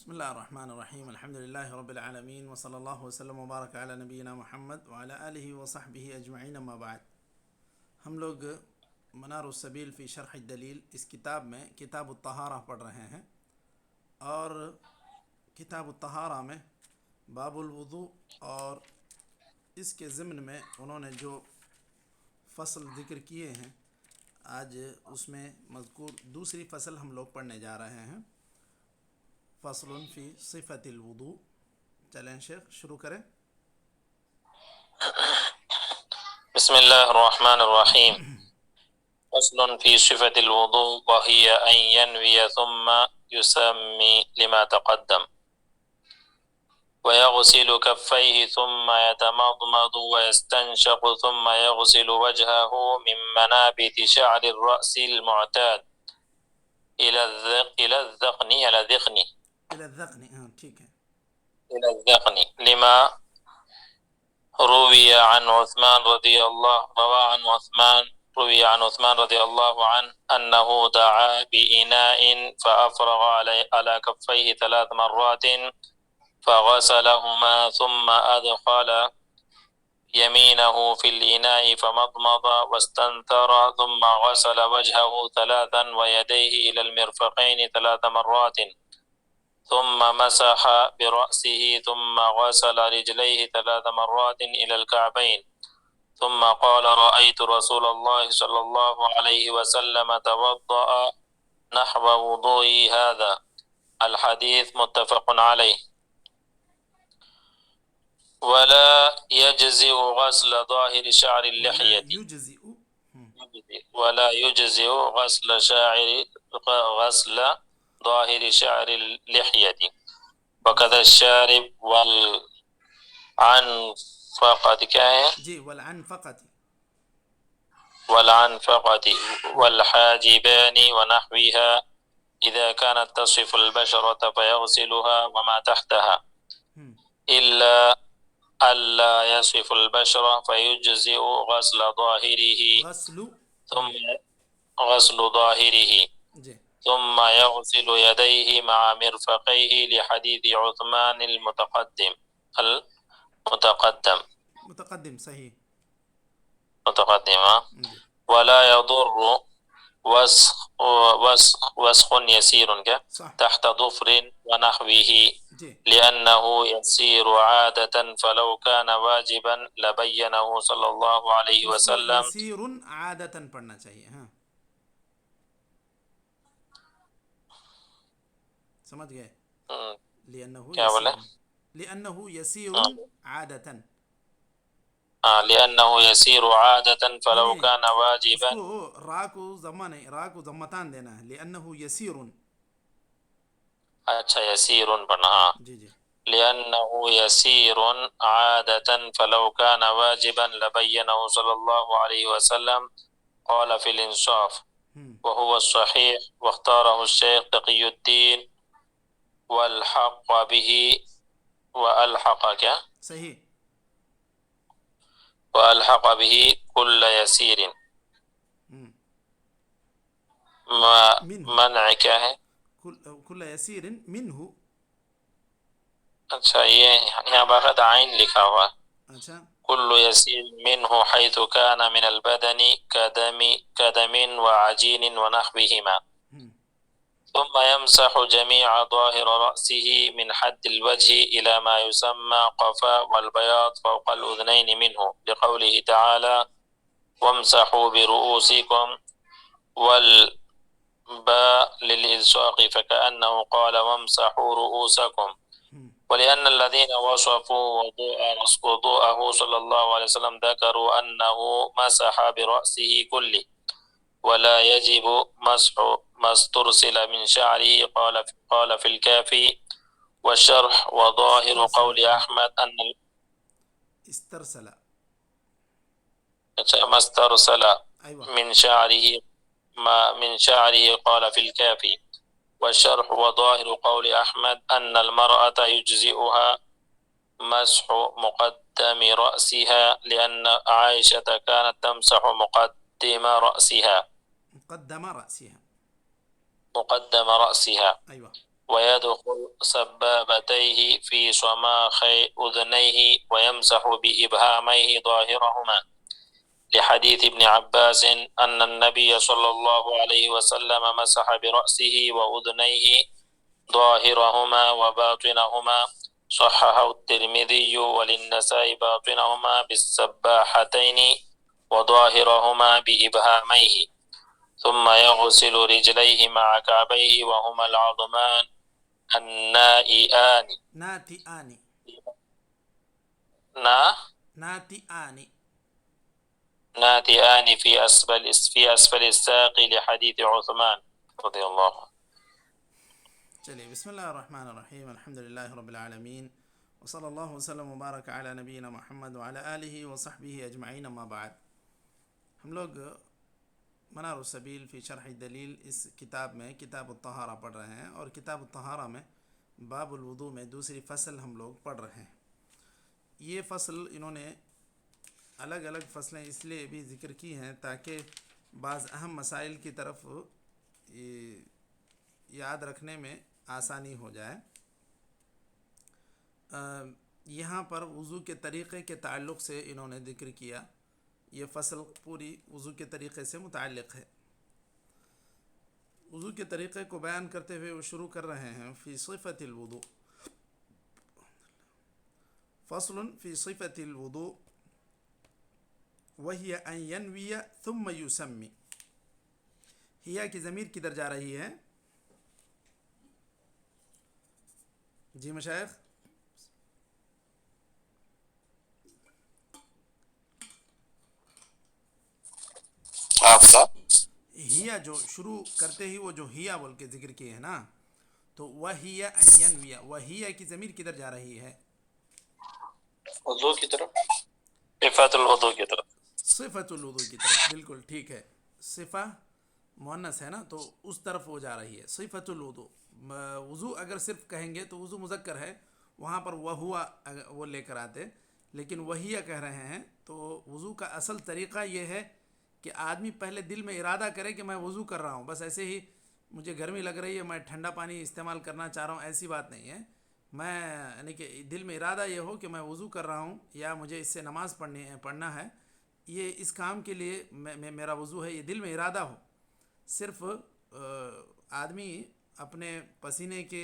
بسم اللہ الرحمن الرحیم الحمد للہ رب العالمین وصلی اللہ وسلم وبارک علی نبینا محمد وعلی آلہ وصحبہ اجمعین اما بعد. ہم لوگ منار السبیل فی شرح الدلیل اس کتاب میں کتاب الطہارہ پڑھ رہے ہیں، اور کتاب الطہارہ میں باب الوضوء اور اس کے ضمن میں انہوں نے جو فصل ذکر کیے ہیں، آج اس میں مذکور دوسری فصل ہم لوگ پڑھنے جا رہے ہیں، فصل فی صفت الوضوء. چلیں شیخ شروع کریں. بسم الله الرحمن الرحيم. فصل في صفة الوضوء وهي أن ينوي ثم يسمي لما تقدم، ويغسل كفيه ثم يتمضمض ويستنشق ثم يغسل وجهه من منابت شعر الرأس المعتاد إلى الذقن ٹھیک ہے. إلى الذقن لما روي عن عثمان رضي الله عنه أنه دعا بإناء فأفرغ على كفيه 3 مرات فغسلهما ثم أدخل يمينه في الإناء فمضمض واستنثر ثم غسل وجهه 3 ويديه إلى المرفقين 3 مرات ثم مسح برأسه ثم غسل رجليه 3 مرات إلى الكعبين ثم قال رأيت رسول الله صلى الله عليه وسلم توضأ نحو وضوئي هذا. الحديث متفق عليه. ولا يجزئ غسل ظاهر شعر اللحية ولا يجزئ غسل ظاهر شعر اللحية وكذا الشارب والعنفقة والحاجبان ونحوها إذا كانت تصف البشرة فيغسلها وما تحتها إلا ألا يصف البشرة فيجزئ غسل ظاهره ثم يغسل يديه مع مرفقيه لحديث عثمان المتقدم صحیح. ولا يضر وسخ يسير تحت ظفر ونحوه لأنه يسير عادة فلو كان واجبا لبينه صلى الله عليه وسلم. يسير عادة پڑھنا چاہیے. ہاں سمجھ گئے. لأنه يسير عادة لأنه يسير عادة فلو كان واجبا. اس کو را کو ضمہ نہیں، را کو ضمتان دینا ہے. لأنه يسير. اچھا يسير بنا. جی لأنه يسير عادة فلو كان واجبا لبينه صلى الله عليه وسلم. قال في الإنصاف وهو الصحيح واختاره الشيخ تقي الدين والحق به صحیح. وألحق به كل يسير. منع کیا ہے؟ كل يسير منه. اچھا یہ یہاں باقاعدہ عین لکھا ہوا. اچھا. كل يسير منه حيث كان من البدن كدم وعجين ونحوهما ثم يمسح جميع ظاهر رأسه من حد الوجه إلى ما يسمى قفا والبياض فوق الأذنين منه لقوله تعالى وامسحوا برؤوسكم والباء للإلصاق فكأنه قال وامسحوا رؤوسكم. ولأن الذين وصفوا وضوءه صلى الله عليه وسلم ذكروا أنه مسح برأسه كله ولا يجب مسح ما استرسل من شعره. قال في الكافي والشرح وظاهر قول أحمد أن استرسل ما استرسل من شعره قال في الكافي والشرح وظاهر قول أحمد أن المرأة يجزئها مسح مقدم رأسها لأن عائشة كانت تمسح مقدم رأسها. مقدم رأسها. أيوة. ويدخل سبابتيه في صماخ أذنيه ويمسح بإبهاميه ظاهرهما لحديث ابن عباس أن النبي صلى الله عليه وسلم مسح برأسه وأذنيه ظاهرهما وباطنهما صححه الترمذي وللنسائي باطنهما بالسباحتين وظاهرهما بإبهاميه ثم يغسل رجليه مع كعبيه وهما العظمان النائئان ناتئان ناتئان في أسفل الساق لحديث عثمان رضي الله عنه. چلیے بسم اللہ الرحمن الرحیم الحمد للہ رب العالمین وصلی اللہ وسلم وبارک علی نبینا محمد وعلی آلہ وصحبہ اجمعین اما بعد. ہم لوگ منار السبیل فی شرح الدلیل اس کتاب میں کتاب الطہارہ پڑھ رہے ہیں، اور کتاب الطہارہ میں باب الوضو میں دوسری فصل ہم لوگ پڑھ رہے ہیں. یہ فصل انہوں نے الگ الگ فصلیں اس لیے بھی ذکر کی ہیں تاکہ بعض اہم مسائل کی طرف یاد رکھنے میں آسانی ہو جائے. یہاں پر وضو کے طریقے کے تعلق سے انہوں نے ذکر کیا. یہ فصل پوری وضو کے طریقے سے متعلق ہے. وضو کے طریقے کو بیان کرتے ہوئے وہ شروع کر رہے ہیں فی صفت الوضو. فصل فی صفت الوضو وہی ان ینوی ثم یسمی. ہیا کی ضمیر کدھر جا رہی ہے؟ جی مشائخ، آپ کا ہیا جو شروع کرتے ہی وہ جو ہیا بول کے ذکر کیے ہیں نا، تو وہی ان ینوی، وہی کی ضمیر کدھر جا رہی ہے؟ وضو کی طرف، صفت الوضو کی طرف، صفت الوضو کی طرف. بالکل ٹھیک ہے. صفہ مؤنث ہے نا، تو اس طرف وہ جا رہی ہے. صفت الوضو، وضو اگر صرف کہیں گے تو وضو مذکر ہے، وہاں پر وہوا وہ لے کر آتے، لیکن وہی کہہ رہے ہیں. تو وضو کا اصل طریقہ یہ ہے کہ آدمی پہلے دل میں ارادہ کرے کہ میں وضو کر رہا ہوں. بس ایسے ہی مجھے گرمی لگ رہی ہے میں ٹھنڈا پانی استعمال کرنا چاہ رہا ہوں، ایسی بات نہیں ہے. میں یعنی کہ دل میں ارادہ یہ ہو کہ میں وضو کر رہا ہوں یا مجھے اس سے نماز پڑھنا ہے، یہ اس کام کے لیے میرا وضو ہے، یہ دل میں ارادہ ہو. صرف آدمی اپنے پسینے کے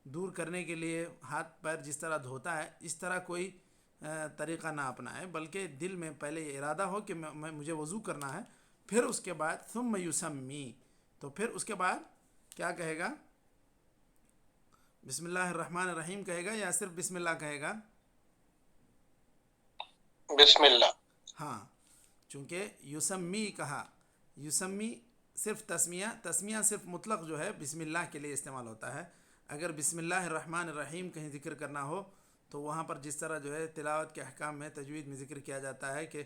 دور کرنے کے لیے ہاتھ پیر جس طرح دھوتا ہے اس طرح کوئی طریقہ نہ اپنائے، بلکہ دل میں پہلے یہ ارادہ ہو کہ مجھے وضو کرنا ہے. پھر اس کے بعد ثم یسمی، تو پھر اس کے بعد کیا کہے گا؟ بسم اللہ الرحمن الرحیم کہے گا یا صرف بسم اللہ کہے گا؟ بسم اللہ. ہاں، چونکہ یسمی کہا، یسمی صرف تسمیہ صرف مطلق جو ہے بسم اللہ کے لیے استعمال ہوتا ہے. اگر بسم اللہ الرحمن الرحیم کہیں ذکر کرنا ہو تو وہاں پر جس طرح جو ہے تلاوت کے احکام میں تجوید میں ذکر کیا جاتا ہے کہ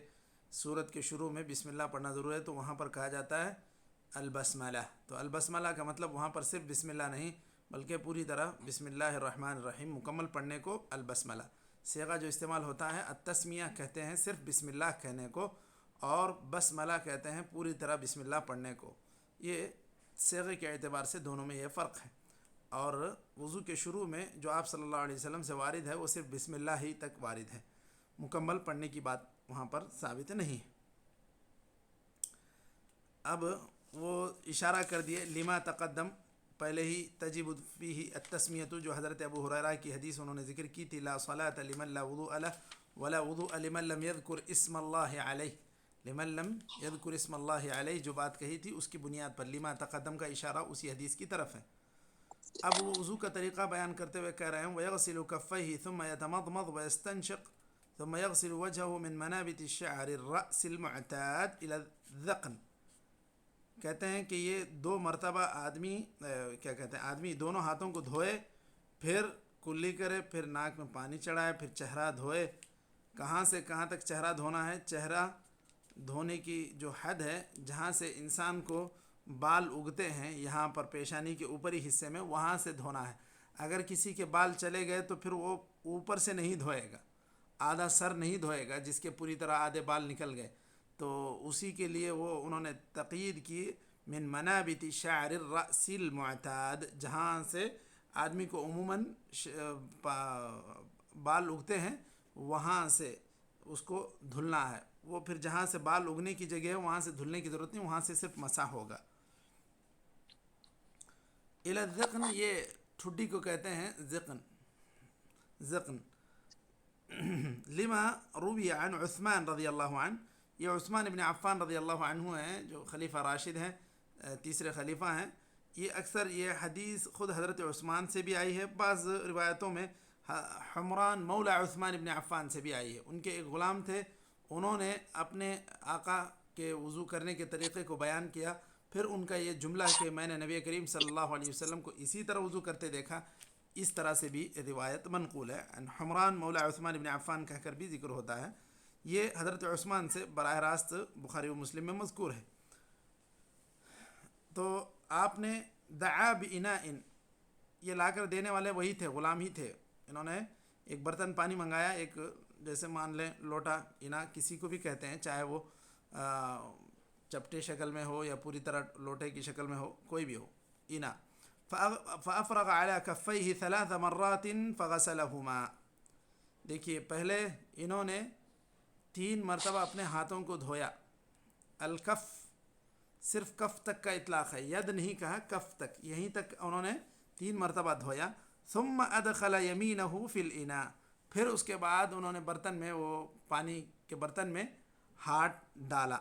سورت کے شروع میں بسم اللہ پڑھنا ضرور ہے، تو وہاں پر کہا جاتا ہے البسملہ. تو البسملہ کا مطلب وہاں پر صرف بسم اللہ نہیں بلکہ پوری طرح بسم اللہ الرحمن الرحیم مکمل پڑھنے کو البسملہ. صیغہ جو استعمال ہوتا ہے التسمیہ کہتے ہیں صرف بسم اللہ کہنے کو، اور بسملہ کہتے ہیں پوری طرح بسم اللہ پڑھنے کو. یہ صیغے کے اعتبار سے دونوں میں یہ فرق ہے. اور وضو کے شروع میں جو آپ صلی اللہ علیہ وسلم سے وارد ہے وہ صرف بسم اللہ ہی تک وارد ہے، مکمل پڑھنے کی بات وہاں پر ثابت نہیں ہے. اب وہ اشارہ کر دیے لما تقدم، پہلے ہی تجب فیہ التسمیۃ، جو حضرت ابو ہریرہ کی حدیث انہوں نے ذکر کی تھی، لا صلاۃ لمن لا وضوء له ولا وضوء لمن لم يذكر اسم اللہ علیہ، لمن لم يذكر اسم اللہ علیہ جو بات کہی تھی اس کی بنیاد پر لما تقدم کا اشارہ اسی حدیث کی طرف ہے. اب وہ وضو کا طریقہ بیان کرتے ہوئے کہہ رہے ہیں وَيَغْسِلُ كَفَّيْهِ ثُمَّ يَتَمَضْمَضْ وَيَسْتَنشِقْ ثُمَّ يَغْسِلُ وَجْهَهُ مِنْ مَنَابِتِ الشَّعْرِ الرَّأْسِ الْمُعْتَادِ إِلَى الذَّقْنِ. کہتے ہیں کہ یہ دو مرتبہ آدمی آدمی دونوں ہاتھوں کو دھوئے، پھر کلی کرے، پھر ناک میں پانی چڑھائے، پھر چہرہ دھوئے. کہاں سے کہاں تک چہرہ دھونا ہے؟ چہرہ دھونے کی جو حد ہے جہاں سے انسان کو بال اگتے ہیں یہاں پر پیشانی کے اوپری حصے میں، وہاں سے دھونا ہے. اگر کسی کے بال چلے گئے تو پھر وہ اوپر سے نہیں دھوئے گا، آدھا سر نہیں دھوئے گا جس کے پوری طرح آدھے بال نکل گئے. تو اسی کے لیے وہ انہوں نے تقیید کی من منابت شعر الرأس المعتاد، جہاں سے آدمی کو عموماً بال اگتے ہیں وہاں سے اس کو دھلنا ہے، وہ پھر جہاں سے بال اگنے کی جگہ ہے وہاں سے دھلنے کی ضرورت نہیں، وہاں سے صرف مسح ہوگا۔ الی الذقن، یہ ٹھڈی کو کہتے ہیں ذقن، ذقن۔ لما روی عن عثمان رضی اللہ عنہ، یہ عثمان ابن عفان رضی اللہ عنہ ہیں جو خلیفہ راشد ہیں، تیسرے خلیفہ ہیں۔ یہ اکثر یہ حدیث خود حضرت عثمان سے بھی آئی ہے، بعض روایتوں میں حمران مولا عثمان ابن عفان سے بھی آئی ہے۔ ان کے ایک غلام تھے، انہوں نے اپنے آقا کے وضو کرنے کے طریقے کو بیان کیا، پھر ان کا یہ جملہ کہ میں نے نبی کریم صلی اللہ علیہ وسلم کو اسی طرح وضو کرتے دیکھا، اس طرح سے بھی روایت منقول ہے۔ حمران مولا عثمان ابن عفان کہہ کر بھی ذکر ہوتا ہے، یہ حضرت عثمان سے براہ راست بخاری و مسلم میں مذکور ہے۔ تو آپ نے دعا باناء، یہ لا کر دینے والے وہی تھے، غلام ہی تھے، انہوں نے ایک برتن پانی منگایا، ایک جیسے مان لیں لوٹا، انا کسی کو بھی کہتے ہیں، چاہے وہ چپٹے شکل میں ہو یا پوری طرح لوٹے کی شکل میں ہو، کوئی بھی ہو، انا۔ فافرغ على كفيه 3 مرات فغسلهما، دیکھیے پہلے انہوں نے 3 مرتبہ اپنے ہاتھوں کو دھویا۔ الکف صرف کف تک کا اطلاق ہے، ید نہیں کہا، کف تک، یہیں تک انہوں نے 3 مرتبہ دھویا۔ ثم ادخل يمينه في الاناء، پھر اس کے بعد انہوں نے برتن میں، وہ پانی کے برتن میں ہاتھ ڈالا۔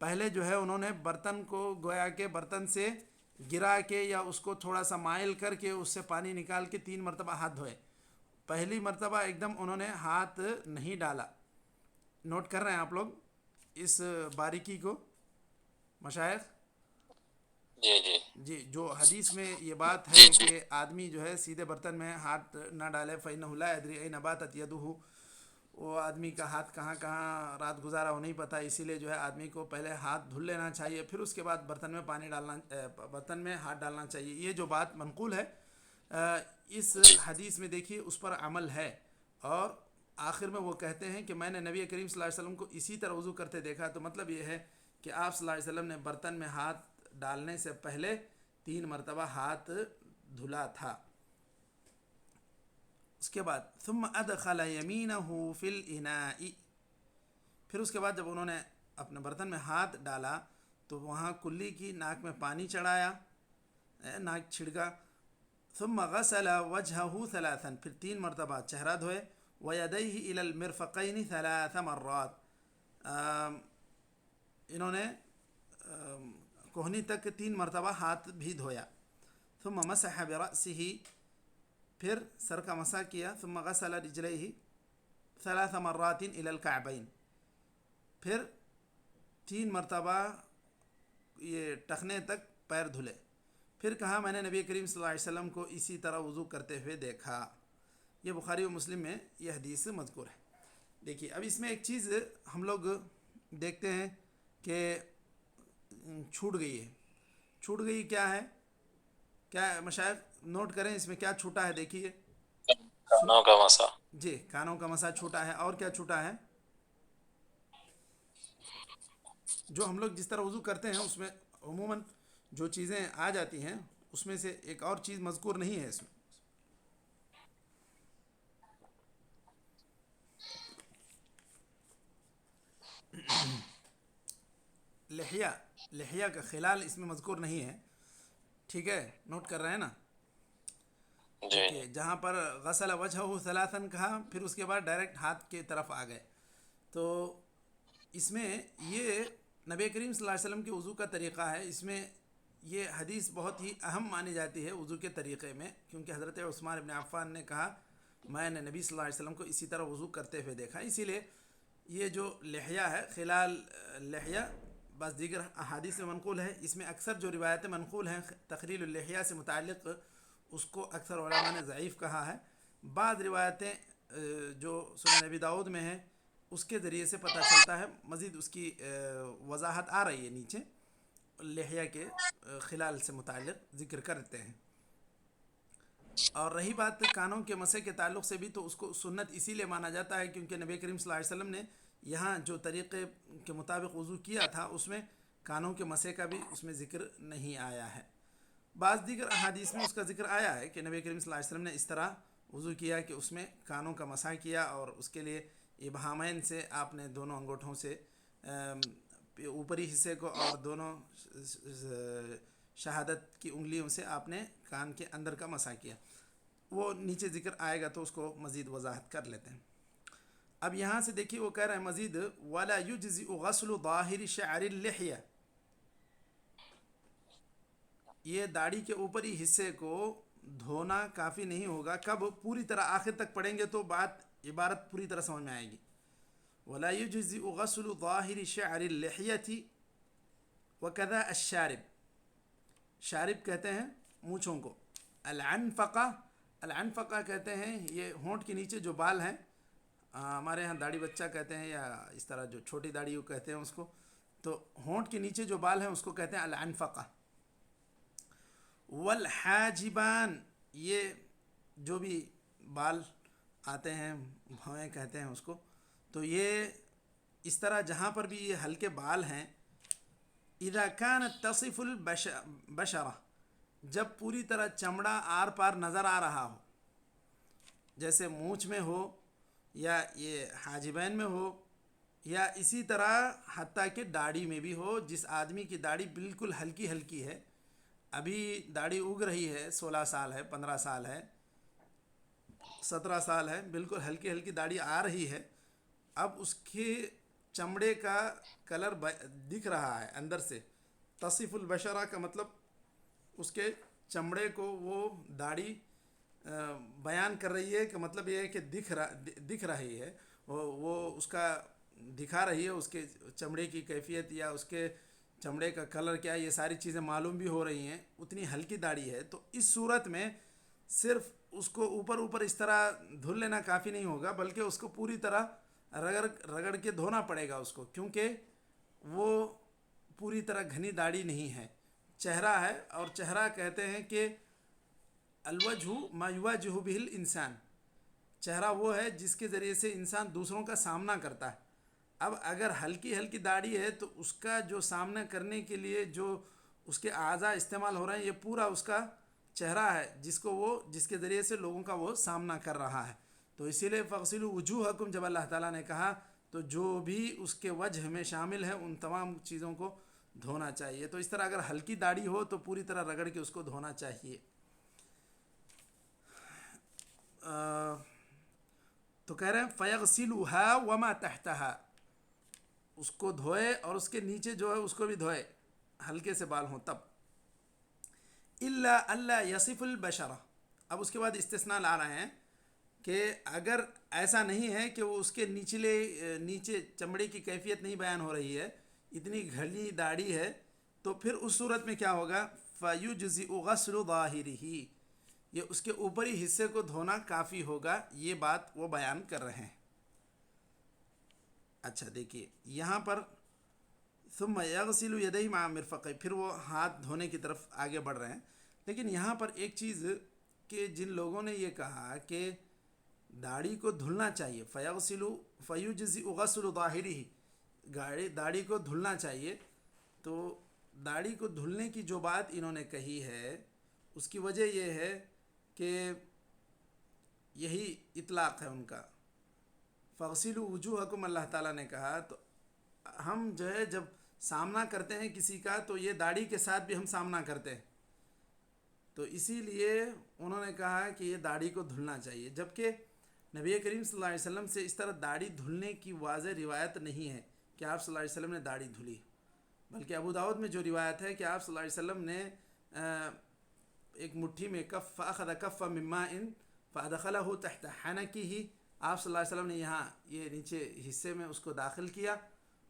پہلے جو ہے انہوں نے برتن کو گویا کہ برتن سے گرا کے یا اس کو تھوڑا سا مائل کر کے اس سے پانی نکال کے 3 مرتبہ ہاتھ دھوئے۔ پہلی مرتبہ ایک دم انہوں نے ہاتھ نہیں ڈالا۔ نوٹ کر رہے ہیں آپ لوگ اس باریکی کو مشائخ؟ جی جی جی، جو حدیث میں یہ بات ہے کہ آدمی جو ہے سیدھے برتن میں ہاتھ نہ ڈالے، فإنه لا يدري أين باتت يده، وہ آدمی کا ہاتھ کہاں کہاں رات گزارا وہ نہیں پتہ، اسی لیے جو ہے آدمی کو پہلے ہاتھ دھل لینا چاہیے، پھر اس کے بعد برتن میں پانی ڈالنا، برتن میں ہاتھ ڈالنا چاہیے۔ یہ جو بات منقول ہے اس حدیث میں دیکھیے اس پر عمل ہے، اور آخر میں وہ کہتے ہیں کہ میں نے نبی کریم صلی اللہ علیہ وسلم کو اسی طرح وضو کرتے دیکھا، تو مطلب یہ ہے کہ آپ صلی اللہ علیہ وسلم نے برتن میں ہاتھ ڈالنے سے پہلے 3 مرتبہ ہاتھ دھلا تھا۔ اس کے بعد ثم ادخل یمینہ فی الاناء، پھر اس کے بعد جب انہوں نے اپنے برتن میں ہاتھ ڈالا تو وہاں کلی کی ناک میں پانی چڑھایا، ناک چھڑکا۔ ثم غسل وجهه 3، پھر 3 مرتبہ چہرہ دھوئے۔ ویدیہ الی المرفقین 3 مرات، انہوں نے کوہنی تک 3 مرتبہ ہاتھ بھی دھویا۔ ثم مسح برأسہ، پھر سر کا مسح کیا۔ ثم غسل رجلیہ 3 مرات الی الکعبین، پھر 3 مرتبہ یہ ٹخنے تک پیر دھلے۔ پھر کہا میں نے نبی کریم صلی اللہ علیہ وسلم کو اسی طرح وضو کرتے ہوئے دیکھا۔ یہ بخاری و مسلم میں یہ حدیث مذکور ہے۔ دیکھیے اب اس میں ایک چیز ہم لوگ دیکھتے ہیں کہ چھوٹ گئی ہے، چھوٹ گئی کیا ہے؟ کیا مشاہد نوٹ کریں اس میں کیا چھوٹا ہے؟ دیکھیے کانوں کا مسا، جی کانوں کا مسا چھوٹا ہے، اور کیا چھوٹا ہے؟ جو ہم لوگ جس طرح وضو کرتے ہیں اس میں عموماً جو چیزیں آ جاتی ہیں اس میں سے ایک اور چیز مذکور نہیں ہے اس میں۔ لحیہ کا خلال اس میں مذکور نہیں ہے، ٹھیک ہے؟ نوٹ کر رہے ہیں نا؟ دیکھیے جہاں پر غسل وجہہ 3 کہا، پھر اس کے بعد ڈائریکٹ ہاتھ کی طرف آ گئے، تو اس میں یہ نبی کریم صلی اللہ علیہ وسلم کے وضو کا طریقہ ہے۔ اس میں یہ حدیث بہت ہی اہم مانی جاتی ہے وضو کے طریقے میں، کیونکہ حضرت عثمان ابن عفان نے کہا میں نے نبی صلی اللہ علیہ وسلم کو اسی طرح وضو کرتے ہوئے دیکھا، اسی لیے یہ جو لحیہ ہے، خلال لحیہ، بس دیگر احادیث میں منقول ہے۔ اس میں اکثر جو روایتیں منقول ہیں تخلیل اللحیہ سے متعلق، اس کو اکثر علماء نے ضعیف کہا ہے۔ بعض روایتیں جو سنن نبی داؤد میں ہیں اس کے ذریعے سے پتہ چلتا ہے، مزید اس کی وضاحت آ رہی ہے نیچے، لحیہ کے خلال سے متعلق ذکر کرتے ہیں۔ اور رہی بات کانوں کے مسح کے تعلق سے بھی، تو اس کو سنت اسی لیے مانا جاتا ہے کیونکہ نبی کریم صلی اللہ علیہ وسلم نے یہاں جو طریقے کے مطابق وضو کیا تھا اس میں کانوں کے مسح کا بھی اس میں ذکر نہیں آیا ہے۔ بعض دیگر احادیث میں اس کا ذکر آیا ہے کہ نبی کریم صلی اللہ علیہ وسلم نے اس طرح وضو کیا کہ اس میں کانوں کا مسح کیا، اور اس کے لیے ابہامین سے آپ نے دونوں انگوٹھوں سے اوپری حصے کو اور دونوں شہادت کی انگلیوں سے آپ نے کان کے اندر کا مسح کیا. وہ نیچے ذکر آئے گا تو اس کو مزید وضاحت کر لیتے ہیں. اب یہاں سے دیکھیے وہ کہہ رہے ہیں مزید وَلَا يُجْزِئُ غَسْلُ ظَاهِرِ شَعْرِ اللِّحْيَةِ، یہ داڑھی کے اوپری حصے کو دھونا کافی نہیں ہوگا. کب؟ پوری طرح آخر تک پڑھیں گے تو عبارت پوری طرح سمجھ میں آئے گی. وَلَا يُجْزِئُ غَسْلُ ظَاهِرِ شَعْرِ اللِّحْيَةِ وَكَذَا الشَّارِب، شارب کہتے ہیں مونچھوں کو. العنفقہ کہتے ہیں یہ ہونٹ کے نیچے جو بال ہیں، ہمارے ہاں داڑھی بچہ کہتے ہیں، یا اس طرح جو چھوٹی داڑھی وہ کہتے ہیں اس کو، تو ہونٹ کے نیچے جو بال ہیں اس کو کہتے ہیں العنفقہ. والحاجبان، یہ جو بھی بال آتے ہیں بھویں کہتے ہیں اس کو، تو یہ اس طرح جہاں پر بھی یہ ہلکے بال ہیں، اذا كانت تصف البشرہ، جب پوری طرح چمڑا آر پار نظر آ رہا ہو، جیسے مونچھ میں ہو یا یہ حاجبین میں ہو، یا اسی طرح حتیٰ کہ داڑھی میں بھی ہو. جس آدمی کی داڑھی بالکل ہلکی ہلکی ہے، ابھی داڑھی اگ رہی ہے، 16 سال ہے، 15 سال ہے، 17 سال ہے، بالکل ہلکی ہلکی داڑھی آ رہی ہے، اب اس کے چمڑے کا کلر دکھ رہا ہے اندر سے. تصف البشرہ کا مطلب اس کے چمڑے کو وہ داڑھی بیان کر رہی ہے، کہ مطلب یہ ہے کہ دکھ رہی ہے، وہ اس کا دکھا رہی ہے اس کے چمڑے کی کیفیت، یا اس کے چمڑے کا کلر کیا ہے، یہ ساری چیزیں معلوم بھی ہو رہی ہیں، اتنی ہلکی داڑھی ہے. تو اس صورت میں صرف اس کو اوپر اس طرح دھل لینا کافی نہیں ہوگا، بلکہ اس کو پوری طرح رگڑ کے دھونا پڑے گا اس کو، کیونکہ وہ پوری طرح گھنی داڑھی نہیں ہے، چہرہ ہے. اور چہرہ کہتے ہیں کہ الوجہ ما یواجہ بہ الانسان، چہرہ وہ ہے جس کے ذریعے سے انسان دوسروں کا سامنا کرتا ہے. اب اگر ہلکی ہلکی داڑھی ہے تو اس کا جو سامنا کرنے کے لیے جو اس کے اعضاء استعمال ہو رہے ہیں، یہ پورا اس کا چہرہ ہے جس کے ذریعے سے لوگوں کا وہ سامنا کر رہا ہے. تو اسی لیے فَاغْسِلُوا وُجُوهَكُمْ، جب اللہ تعالیٰ نے کہا تو جو بھی اس کے وجہ میں شامل ہے ان تمام چیزوں کو دھونا چاہیے. تو اس طرح اگر ہلکی داڑھی ہو تو پوری طرح رگڑ کے اس کو دھونا چاہیے. تو کہہ رہے ہیں فَيَغْسِلُهَا وَمَا تَحْتَهَا، اس کو دھوئے اور اس کے نیچے جو ہے اس کو بھی دھوئے، ہلکے سے بال ہوں تب. إِلَّا أَلَّا يَصِفُ الْبَشَرَةَ، اب اس کے بعد استثناء لا رہے ہیں کہ اگر ایسا نہیں ہے کہ وہ اس کے نیچے چمڑے کی کیفیت نہیں بیان ہو رہی ہے، اتنی گھنی داڑھی ہے، تو پھر اس صورت میں کیا ہوگا؟ فَيُجْزِئُ غَسْلُ ظَاهِرِهِ، یہ اس کے اوپری حصے کو دھونا کافی ہوگا. یہ بات وہ بیان کر رہے ہیں. اچھا دیکھیے یہاں پر ثُمَّ يَغْسِلُ يَدَيْهِ مَعَ مِرْفَقَيْهِ، پھر وہ ہاتھ دھونے کی طرف آگے بڑھ رہے ہیں. لیکن یہاں پر ایک چیز کہ جن لوگوں نے یہ کہا کہ داڑھی کو دھلنا چاہیے، فَيُجْزِئُ غَسْلُ ظَاهِرِهِ، داڑھی کو دھلنا چاہیے، تو داڑھی کو دھلنے کی جو بات انہوں نے کہی ہے اس کی وجہ یہ ہے کہ یہی اطلاق ہے ان کا. فَاغْسِلُوا وُجُوهَكُمْ اللہ تعالیٰ نے کہا، تو ہم جو ہے جب سامنا کرتے ہیں کسی کا تو یہ داڑھی کے ساتھ بھی ہم سامنا کرتے ہیں، تو اسی لیے انہوں نے کہا کہ یہ داڑھی کو دھلنا چاہیے. جبکہ نبی کریم صلی اللہ علیہ وسلم سے اس طرح داڑھی دھلنے کی واضح روایت نہیں ہے کہ آپ صلی اللہ علیہ وسلم نے داڑھی دھلی، بلکہ ابو داؤد میں جو روایت ہے کہ آپ صلی اللہ علیہ وسلم نے ایک مٹھی میں فَأَخَذَ كَفًّا مِن مَاءٍ فَأَدْخَلَهُ تَحْتَ حَنَكِهِ، آپ صلی اللہ علیہ وسلم نے یہاں یہ نیچے حصے میں اس کو داخل کیا،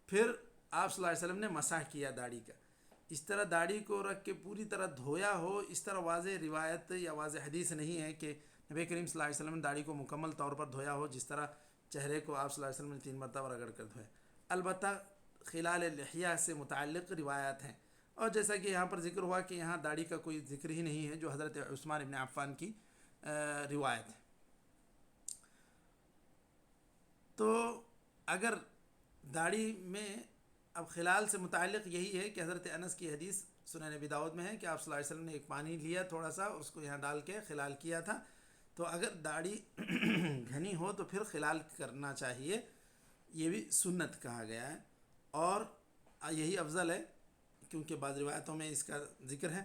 پھر آپ صلی اللہ علیہ وسلم نے مسح کیا داڑھی کا. اس طرح داڑھی کو رکھ کے پوری طرح دھویا ہو، اس طرح واضح روایت یا واضح حدیث نہیں ہے کہ نبی کریم صلی اللہ علیہ وسلم نے داڑھی کو مکمل طور پر دھویا ہو، جس طرح چہرے کو آپ صلی اللہ علیہ وسلم نے 3 مرتبہ رگڑ کر دھویا. البتہ خلال لحیہ سے متعلق روایات ہیں، اور جیسا کہ یہاں پر ذکر ہوا کہ یہاں داڑھی کا کوئی ذکر ہی نہیں ہے، جو حضرت عثمان ابن عفان کی روایت ہے. تو اگر داڑھی میں اب خلال سے متعلق یہی ہے کہ حضرت انس کی حدیث سنن نبی داؤد میں ہے کہ آپ صلی اللہ علیہ وسلم نے ایک پانی لیا تھوڑا سا، اس کو یہاں ڈال کے خلال کیا تھا. تو اگر داڑھی گھنی ہو تو پھر خلال کرنا چاہیے، یہ بھی سنت کہا گیا ہے، اور یہی افضل ہے کیونکہ بعض روایتوں میں اس کا ذکر ہے.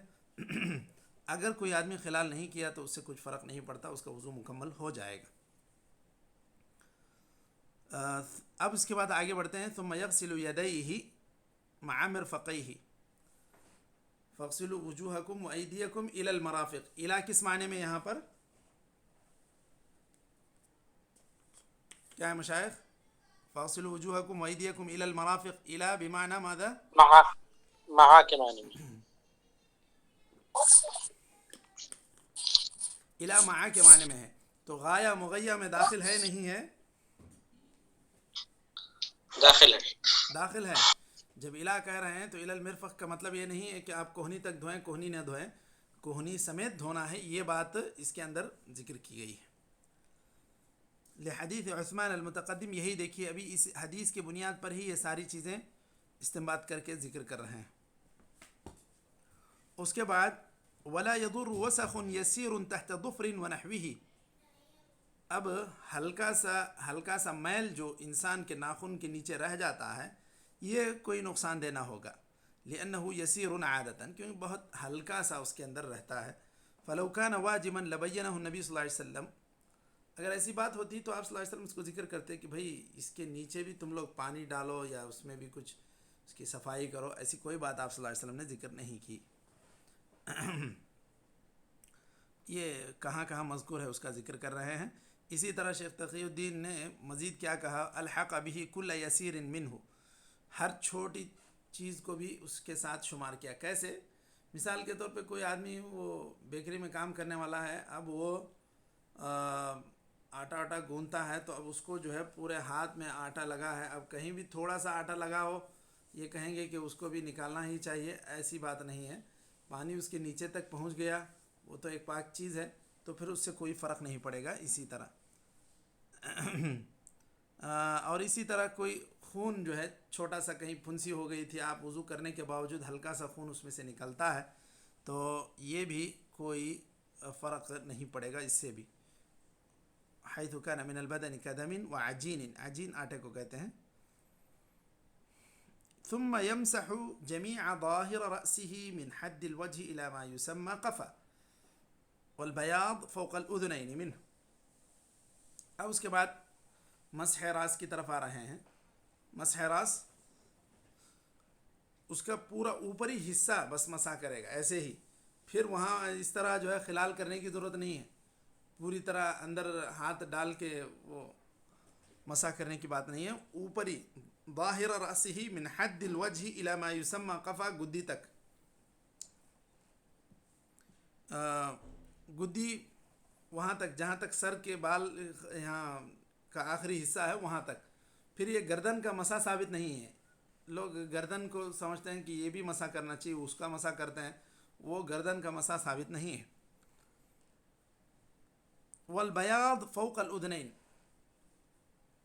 اگر کوئی آدمی خلال نہیں کیا تو اس سے کچھ فرق نہیں پڑتا، اس کا وضو مکمل ہو جائے گا. اب اس کے بعد آگے بڑھتے ہیں. ثم یغسل یدیہ مع مرفقیہ فاغسلوا وجوہکم وایدیکم الی المرافق. الی کس معنی میں یہاں پر کیا ہے مشائخ؟ فاغسلوا وجوہکم وایدیکم الی المرافق، الی بمعنی ماذا؟ مع کے معنی میں. الی مع کے معنی میں ہے. تو غایہ مغیہ میں داخل ہے نہیں ہے؟ داخل ہے. داخل ہے. جب الا کہہ رہے ہیں تو الی المرفق کا مطلب یہ نہیں ہے کہ آپ کوہنی تک دھوئیں، کوہنی نہ دھوئیں، کوہنی سمیت دھونا ہے، یہ بات اس کے اندر ذکر کی گئی ہے. لحدیث عثمان المتقدم، یہی دیکھیے ابھی اس حدیث کی بنیاد پر ہی یہ ساری چیزیں استنباط کر کے ذکر کر رہے ہیں. اس کے بعد ولا يضر وسخ يسير تحت ظفر ونحوه. اب ہلکا سا میل جو انسان کے ناخن کے نیچے رہ جاتا ہے یہ کوئی نقصان دہ نہ ہوگا، لأنه يسير عادة، کیونکہ بہت ہلکا سا اس کے اندر رہتا ہے. فلو كان واجبا لبينه النبي صلی اللہ علیہ وسلم. اگر ایسی بات ہوتی تو آپ صلی اللہ علیہ وسلم اس کو ذکر کرتے کہ بھائی اس کے نیچے بھی تم لوگ پانی ڈالو یا اس میں بھی کچھ اس کی صفائی کرو. ایسی کوئی بات آپ صلی اللہ علیہ وسلم نے ذکر نہیں کی. یہ کہاں کہاں مذکور ہے اس کا ذکر کر رہے ہیں. اسی طرح شیخ تقی الدین نے مزید کیا کہا، الحق به کل یسیر منہ، ہر چھوٹی چیز کو بھی اس کے ساتھ شمار کیا. کیسے؟ مثال کے طور پہ کوئی آدمی وہ بیکری میں کام کرنے والا ہے، اب وہ آٹا گوندتا ہے، تو اب اس کو جو ہے پورے ہاتھ میں آٹا لگا ہے، اب کہیں بھی تھوڑا سا آٹا لگا ہو یہ کہیں گے کہ اس کو بھی نکالنا ہی چاہیے. ایسی بات نہیں ہے. پانی اس کے نیچے تک پہنچ گیا، وہ تو ایک پاک چیز ہے، تو پھر اس سے کوئی فرق نہیں پڑے گا. اسی طرح اور اسی طرح کوئی خون جو ہے چھوٹا سا کہیں پھنسی ہو گئی تھی، آپ وضو کرنے کے باوجود ہلکا سا خون اس میں سے نکلتا ہے، تو یہ بھی کوئی فرق نہیں پڑے گا اس سے بھی. حیث کان من البدن کدم وعجین، عجین آٹے کو کہتے ہیں. ثم يمسح جميع ظاهر رأسه من حد الوجه إلى ما يسمى قفا والبياض فوق الأذنين منه. اب اس کے بعد مسح راس کی طرف آ رہے ہیں. مسح راس اس کا پورا اوپری حصہ بس مسح کرے گا ایسے ہی، پھر وہاں اس طرح جو ہے خلال کرنے کی ضرورت نہیں ہے. پوری طرح اندر ہاتھ ڈال کے وہ مسح کرنے کی بات نہیں ہے. اوپری ظاہر رأسہ من حد الوجہ الی ما یسمى قفا، گدی تک، گدی وہاں تک جہاں تک سر کے بال یہاں کا آخری حصہ ہے وہاں تک. پھر یہ گردن کا مسح ثابت نہیں ہے. لوگ گردن کو سمجھتے ہیں کہ یہ بھی مسح کرنا چاہیے، اس کا مسح کرتے ہیں، وہ گردن کا مسح ثابت نہیں ہے. والبیاض فوق الاذنین،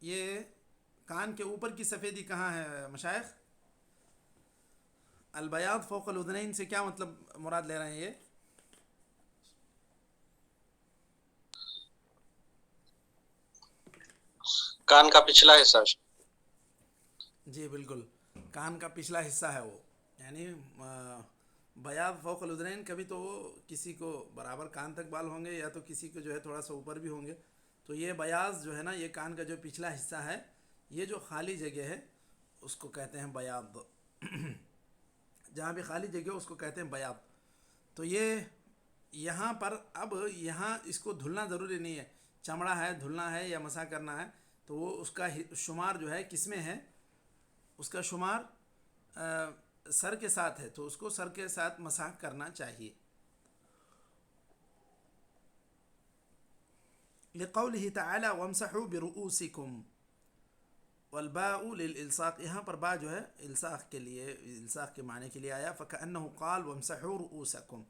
یہ کان کے اوپر کی سفیدی کہاں ہے مشائخ؟ البیاض فوق الاذنین سے کیا مطلب مراد لے رہے ہیں؟ یہ کان کا پچھلا حصہ. جی بالکل، کان کا پچھلا حصہ ہے وہ. یعنی بیاض فوق الاذنین، کبھی تو وہ کسی کو برابر کان تک بال ہوں گے یا تو کسی کو جو ہے تھوڑا سا اوپر بھی ہوں گے. تو یہ بیاض جو ہے نا، یہ کان کا جو پچھلا حصہ ہے، یہ جو خالی جگہ ہے اس کو کہتے ہیں بیاض. جہاں بھی خالی جگہ اس کو کہتے ہیں بیاض. تو یہ یہاں پر اب یہاں اس کو دھلنا ضروری نہیں ہے. چمڑا ہے، دھلنا ہے یا مسح کرنا ہے، تو وہ اس کا شمار جو ہے کس میں ہے؟ اس کا شمار سر کے ساتھ ہے، تو اس کو سر کے ساتھ مسح کرنا چاہیے. لقوله تعالی وامسحوا برؤوسکم، والباء للالصاق، یہاں پر با جو ہے الصاق کے لیے، الصاق کے معنی کے لیے آیا. فكأنه قال وامسحوا رؤوسکم،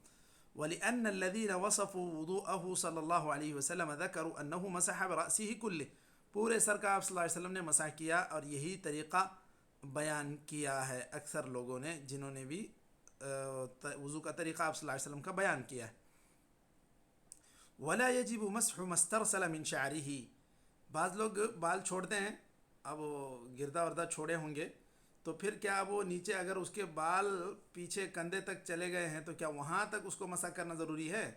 ولأن الذين وصفوا وضوءه صلی اللہ علیہ وسلم ذكروا انه مسح برأسه كله، پورے سر کا آپ صلی اللہ علیہ وسلم نے مسح کیا، اور یہی طریقہ بیان کیا ہے اکثر لوگوں نے جنہوں نے بھی وضو کا طریقہ آپ صلی اللہ علیہ وسلم کا بیان کیا ہے۔ ولا يجب مسح ما استرسل من شعره، بعض لوگ بال چھوڑتے ہیں، اب وہ گردا وردا چھوڑے ہوں گے تو پھر کیا وہ نیچے اگر اس کے بال پیچھے کندھے تک چلے گئے ہیں تو کیا وہاں تک اس کو مسح کرنا ضروری ہے؟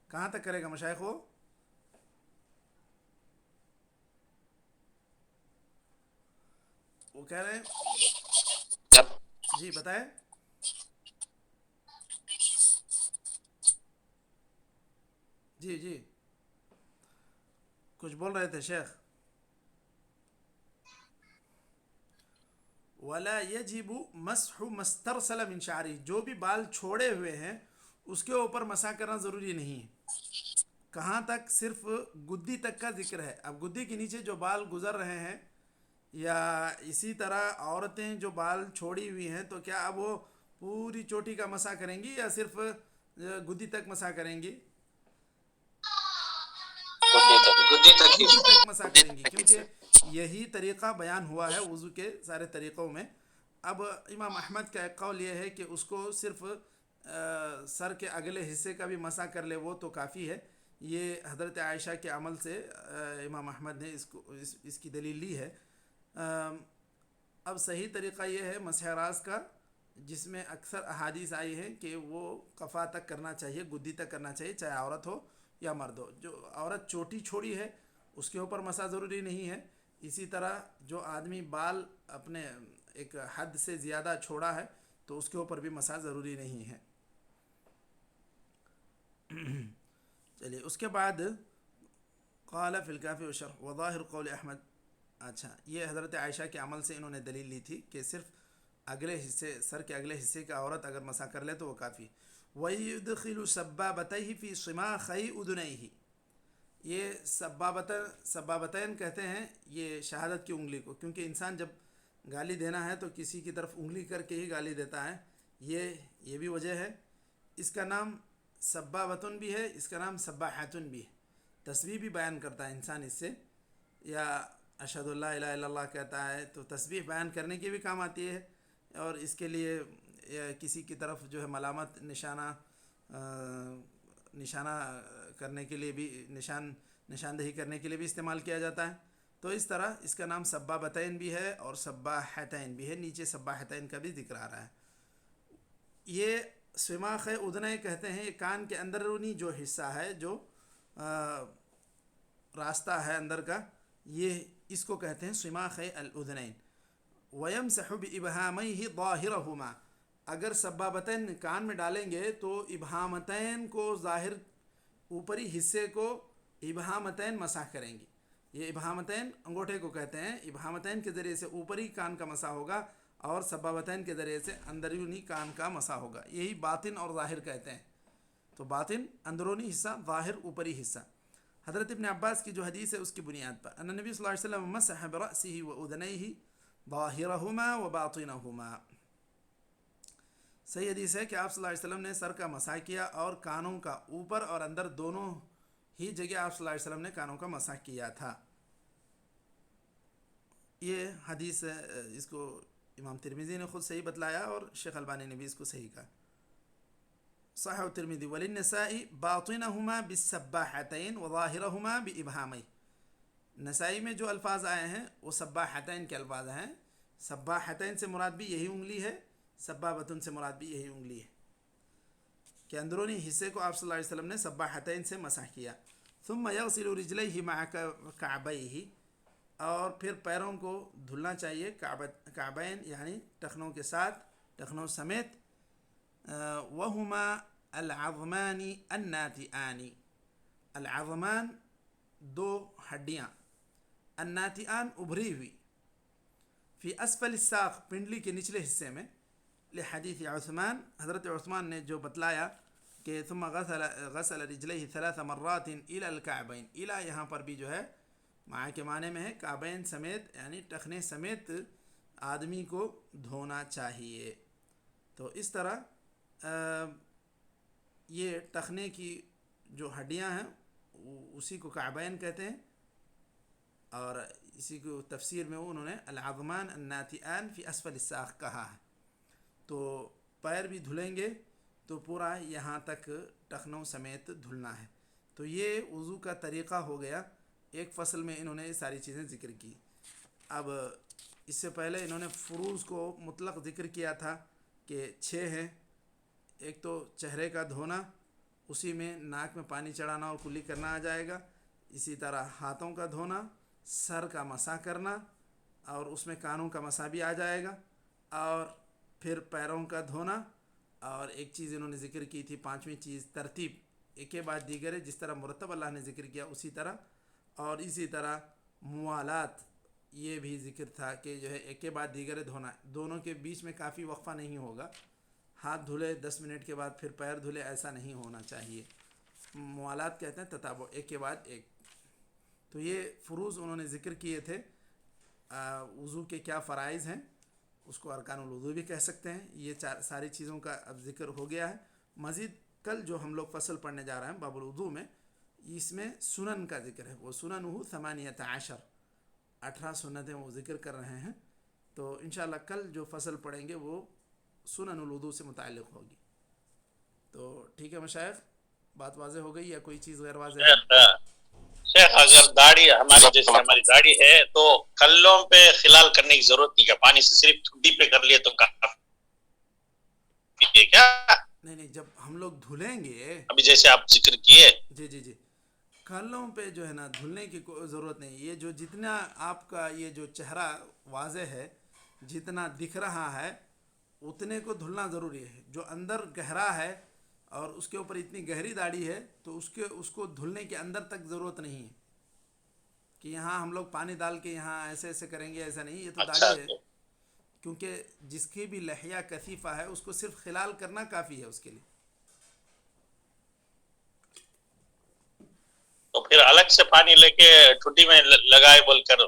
کہاں تک کرے گا مشائخ؟ وہ کہہ رہے ہیں، جی بتائیں۔ جی جی کچھ بول رہے تھے شیخ۔ ولا يجب مسح ما استرسل من شعره، جو بھی بال چھوڑے ہوئے ہیں اس کے اوپر مسح کرنا ضروری نہیں ہے۔ کہاں تک؟ صرف گدی تک کا ذکر ہے۔ اب گدی کے نیچے جو بال گزر رہے ہیں، یا اسی طرح عورتیں جو بال چھوڑی ہوئی ہیں، تو کیا اب وہ پوری چوٹی کا مسح کریں گی یا صرف گدی تک مسح کریں گی؟ گدی تک گدی تک مسح کریں گی، کیونکہ یہی طریقہ بیان ہوا ہے وضو کے سارے طریقوں میں۔ اب امام احمد کا ایک قول یہ ہے کہ اس کو صرف سر کے اگلے حصے کا بھی مسح کر لے وہ تو کافی ہے۔ یہ حضرت عائشہ کے عمل سے امام احمد نے اس کی دلیل لی ہے۔ اب صحیح طریقہ یہ ہے مسح راس کا، جس میں اکثر احادیث آئی ہیں کہ وہ قفا تک کرنا چاہیے، گدی تک کرنا چاہیے، چاہے عورت ہو یا مرد ہو۔ جو عورت چوٹی چھوڑی ہے اس کے اوپر مسح ضروری نہیں ہے۔ اسی طرح جو آدمی بال اپنے ایک حد سے زیادہ چھوڑا ہے تو اس کے اوپر بھی مسح ضروری نہیں ہے۔ چلیے اس کے بعد قال فی الکافی والشرح وظاہر قول احمد، اچھا یہ حضرت عائشہ کے عمل سے انہوں نے دلیل لی تھی کہ صرف اگلے حصے، سر کے اگلے حصے کا عورت اگر مسح کر لے تو وہ کافی۔ وَيُدْخِلُ سَبَّابَتَيْهِ فِي صِمَاخَيْ أُذُنَيْهِ، یہ سبابتین کہتے ہیں یہ شہادت کی انگلی کو، کیونکہ انسان جب گالی دینا ہے تو کسی کی طرف انگلی کر کے ہی گالی دیتا ہے، یہ بھی وجہ ہے۔ اس کا نام سبابتن بھی ہے، اس کا نام سباحتن بھی ہے۔ تسبیح بھی بیان کرتا ہے انسان اس سے، یا اشہد اللہ الہ الا اللہ کہتا ہے تو تسبیح بیان کرنے کی بھی کام آتی ہے، اور اس کے لیے کسی کی طرف جو ہے ملامت نشانہ کرنے کے لیے بھی، نشاندہی کرنے کے لیے بھی استعمال کیا جاتا ہے۔ تو اس طرح اس کا نام سبابتین بھی ہے اور سباحتین بھی ہے، نیچے سباحتین کا بھی ذکر آ رہا ہے۔ یہ سماخ اذنین کہتے ہیں، یہ کان کے اندرونی جو حصہ ہے، جو راستہ ہے اندر کا، یہ اس کو کہتے ہیں سماخ الاذنین۔ وَيَمْسَحُ بِإِبْهَامَيْهِ ظَاهِرَهُمَا، اگر سبابتین کان میں ڈالیں گے تو ابہامتین کو، ظاہر اوپری حصے کو ابہامتین مسح کریں گے۔ یہ ابہامتین انگوٹھے کو کہتے ہیں، ابہامتین کے ذریعے سے اوپری کان کا مسح ہوگا اور سبابتین کے ذریعے سے اندرونی کان کا مسح ہوگا۔ یہی باطن اور ظاہر کہتے ہیں۔ تو باطن اندرونی حصہ، ظاہر اوپری حصہ۔ حضرت ابن عباس کی جو حدیث ہے اس کی بنیاد پر ان نبی صلی اللہ علیہ وسلم مسح برأسه وأذنيه ظاہرهما وباطنهما، صحیح حدیث ہے کہ آپ صلی اللہ علیہ وسلم نے سر کا مسح کیا اور کانوں کا اوپر اور اندر دونوں ہی جگہ آپ صلی اللہ علیہ وسلم نے کانوں کا مسح کیا تھا۔ یہ حدیث اس کو امام ترمذی نے خود صحیح بتلایا اور شیخ البانی نے بھی اس کو صحیح کہا۔ صحیح الترمذی وللنسائی باطنہما بالسباحتین وظاہرہما بإبہامی، نسائی میں جو الفاظ آئے ہیں وہ سباحتین کے الفاظ ہیں۔ سباحتین سے مراد بھی یہی انگلی ہے، سبابتن سے مراد بھی یہی انگلی ہے، کہ اندرونی حصے کو آپ صلی اللہ علیہ وسلم نے سباحتین سے مسح کیا۔ ثم یغسل رجلیہ مع کعبیہ، اور پھر پیروں کو دھلنا چاہیے کعبین یعنی ٹخنوں کے ساتھ، ٹخنوں سمیت۔ وہما العظمان الناتئان، العظمان دو ہڈیاں، الناتئان ابھری ہوئی، فی اسفل الساق پنڈلی کے نچلے حصے میں، لحدیث عثمان، حضرت عثمان نے جو بتلایا کہ ثم غسل رجلیہ 3 مرات الی الکعبین، الی یہاں پر بھی جو ہے مع کے معنی میں ہے کعبین سمیت، یعنی ٹخنے سمیت آدمی کو دھونا چاہیے۔ تو اس طرح یہ ٹخنے کی جو ہڈیاں ہیں اسی کو کعبین کہتے ہیں، اور اسی کو تفسیر میں انہوں نے العظمان الناتئان فی اسفل الساق کہا ہے۔ تو پیر بھی دھلیں گے تو پورا یہاں تک ٹخنوں سمیت دھلنا ہے. تو یہ وضو کا طریقہ ہو گیا. ایک فصل میں انہوں نے یہ ساری چیزیں ذکر کی. اب اس سے پہلے انہوں نے فروض کو مطلق ذکر کیا تھا کہ 6 ہیں. ایک تو چہرے کا دھونا، اسی میں ناک میں پانی چڑھانا اور کلی کرنا آ جائے گا. اسی طرح ہاتھوں کا دھونا، سر کا مسح کرنا اور اس میں کانوں کا مسح بھی آ جائے گا، اور پھر پیروں کا دھونا. اور ایک چیز انہوں نے ذکر کی تھی، 5ویں چیز ترتیب، ایک کے بعد دیگر ہے، جس طرح مرتب اللہ نے ذکر کیا اسی طرح. اور اسی طرح موالات، یہ بھی ذکر تھا کہ جو ہے ایک کے بعد دیگر دھونا، دونوں کے بیچ میں کافی وقفہ نہیں ہوگا. ہاتھ دھلے 10 منٹ کے بعد پھر پیر دھلے، ایسا نہیں ہونا چاہیے. موالات کہتے ہیں تتابع، ایک کے بعد ایک. تو یہ فروض انہوں نے ذکر کیے تھے. وضو کے کیا فرائض ہیں، اس کو ارکان الوضو بھی کہہ سکتے ہیں. یہ ساری چیزوں کا اب ذکر ہو گیا ہے. مزید کل جو ہم لوگ فصل پڑھنے جا رہے ہیں باب الوضو میں، اس میں سنن کا ذکر ہے. وہ سننہ 18، 18 سنتیں وہ ذکر کر رہے ہیں. تو انشاءاللہ کل جو فصل پڑھیں گے وہ سنن الوضو سے متعلق ہوگی. تو ٹھیک ہے مشائخ، بات واضح ہو گئی یا کوئی چیز غیر واضح ہے؟ شیخ اگر داڑھی ہماری جیسے ہماری داڑھی ہے تو کلوں پہ خلال کرنے کی ضرورت نہیں ہے، پانی سے صرف ٹھڈی پہ کر لیے تو کافی ہے کیا؟ نہیں، جب ہم لوگ دھلیں گے، ابھی جیسے آپ ذکر کیے، جی کانوں پہ جو ہے نا دھلنے کی کوئی ضرورت نہیں. یہ جو جتنا آپ کا یہ جو چہرہ واضح ہے، جتنا دکھ رہا ہے اتنے کو دھلنا ضروری ہے. جو اندر گہرا ہے اور اس کے اوپر اتنی گہری داڑھی ہے تو اس کو دھلنے کے اندر تک ضرورت نہیں ہے کہ یہاں ہم لوگ پانی ڈال کے یہاں ایسے ایسے کریں گے، ایسا نہیں. یہ تو اچھا داڑھی ہے، کیونکہ جس کی بھی لحیہ کثیفہ ہے اس کو صرف خلال کرنا کافی ہے اس کے لیے. تو پھر الگ سے پانی لے کے ٹھڈی میں لگائے بول کر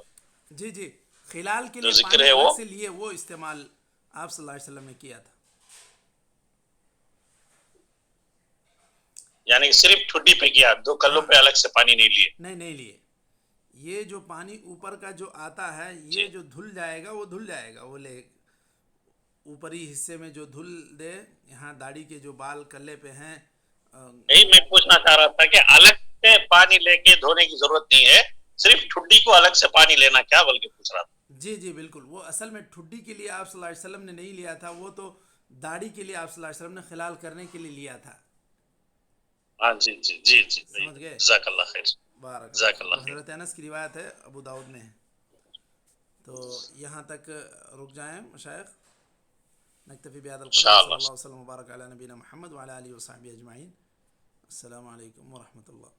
جی خلال کے جو لیے ذکر پانی ہے الگ سے لیے، وہ استعمال آپ صلی اللہ علیہ وسلم نے کیا تھا. یعنی صرف ٹھڈی پہ کیا، دو کلوں پہ الگ سے پانی نہیں لیے؟ نہیں لیے. یہ جو پانی اوپر کا جو آتا ہے، جی. یہ جو دھل جائے گا وہ دھل جائے گا. وہ لے اوپری حصے میں جو دھل دے، یہاں داڑھی کے جو بال کلے پہ ہیں. یہی میں پوچھنا چاہ رہا تھا کہ الگ سے پانی لے کے دھونے کی ضرورت نہیں ہے، صرف ٹھڈی کو الگ سے پانی لینا کیا بلکہ پوچھ رہا تھا. جی بالکل. وہ اصل میں ٹھڈی کے لیے آپ صلی اللہ علیہ وسلم نے نہیں لیا تھا، وہ تو داڑھی کے لیے آپ صلی اللہ علیہ وسلم نے خلال کرنے کے لیے لیا تھا. ہاں جی سمجھ گئے؟ جزاک اللہ خیر. بارک جزاک اللہ. اللہ خیر. حضرت انس کی روایت ہے، ابو داؤد میں ہے. تو یہاں تک رک جائیں مشائخ. نکتفی بهذا القدر. صلی اللہ وسلم وبارک علی نبینا محمد وعلی آلہ وصحبہ اجمعین. السلام علیکم ورحمۃ اللہ.